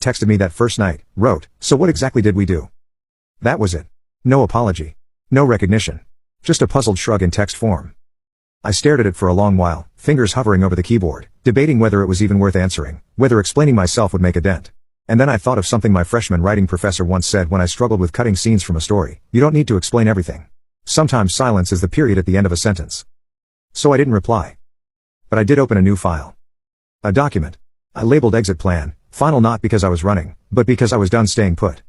Texted me that first night, wrote, "So what exactly did we do?" That was it. No apology. No recognition. Just a puzzled shrug in text form. I stared at it for a long while, fingers hovering over the keyboard, debating whether it was even worth answering, whether explaining myself would make a dent. And then I thought of something my freshman writing professor once said when I struggled with cutting scenes from a story: you don't need to explain everything. Sometimes silence is the period at the end of a sentence. So I didn't reply. But I did open a new file. A document. I labeled exit plan, final, not because I was running, but because I was done staying put.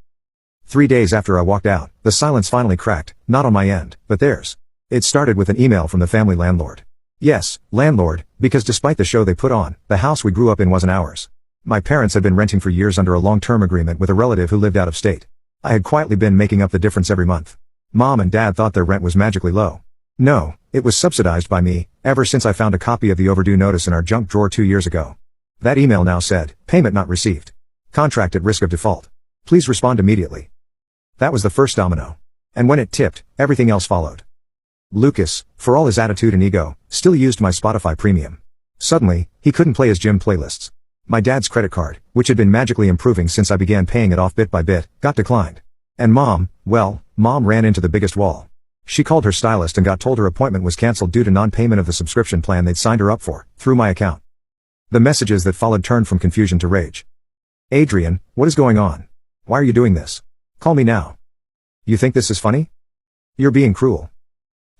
3 days after I walked out, the silence finally cracked, not on my end, but theirs. It started with an email from the family landlord. Yes, landlord, because despite the show they put on, the house we grew up in wasn't ours. My parents had been renting for years under a long-term agreement with a relative who lived out of state. I had quietly been making up the difference every month. Mom and Dad thought their rent was magically low. No, it was subsidized by me, ever since I found a copy of the overdue notice in our junk drawer 2 years ago. That email now said, "Payment not received. Contract at risk of default. Please respond immediately." That was the first domino. And when it tipped, everything else followed. Lucas, for all his attitude and ego, still used my Spotify Premium. Suddenly, he couldn't play his gym playlists. My dad's credit card, which had been magically improving since I began paying it off bit by bit, got declined. And Mom ran into the biggest wall. She called her stylist and got told her appointment was canceled due to non-payment of the subscription plan they'd signed her up for, through my account. The messages that followed turned from confusion to rage. "Adrian, what is going on? Why are you doing this? Call me now. You think this is funny? You're being cruel."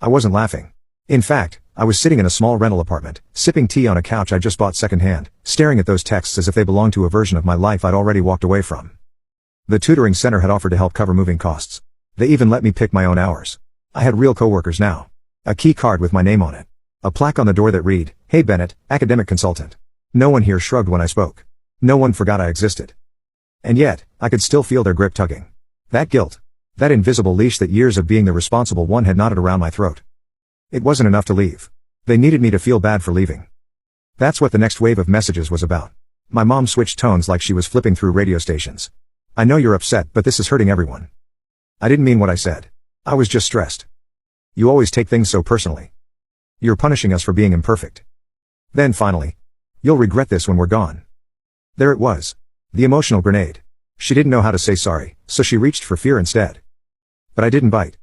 I wasn't laughing. In fact, I was sitting in a small rental apartment, sipping tea on a couch I just bought secondhand, staring at those texts as if they belonged to a version of my life I'd already walked away from. The tutoring center had offered to help cover moving costs. They even let me pick my own hours. I had real coworkers now. A key card with my name on it. A plaque on the door that read, "Hey Bennett, academic consultant." No one here shrugged when I spoke. No one forgot I existed. And yet, I could still feel their grip tugging. That guilt. That invisible leash that years of being the responsible one had knotted around my throat. It wasn't enough to leave. They needed me to feel bad for leaving. That's what the next wave of messages was about. My mom switched tones like she was flipping through radio stations. "I know you're upset, but this is hurting everyone." I didn't mean what I said. I was just stressed. "You always take things so personally. You're punishing us for being imperfect. Then finally, you'll regret this when we're gone." There it was. The emotional grenade. She didn't know how to say sorry, so she reached for fear instead. But I didn't bite.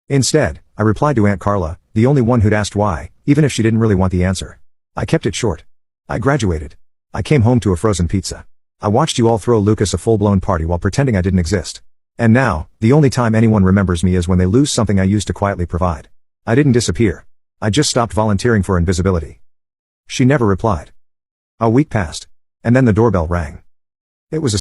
Instead, I replied to Aunt Carla, the only one who'd asked why, even if she didn't really want the answer. I kept it short. I graduated. I came home to a frozen pizza. I watched you all throw Lucas a full-blown party while pretending I didn't exist. And now, the only time anyone remembers me is when they lose something I used to quietly provide. I didn't disappear. I just stopped volunteering for invisibility. She never replied. A week passed. And then the doorbell rang. It was a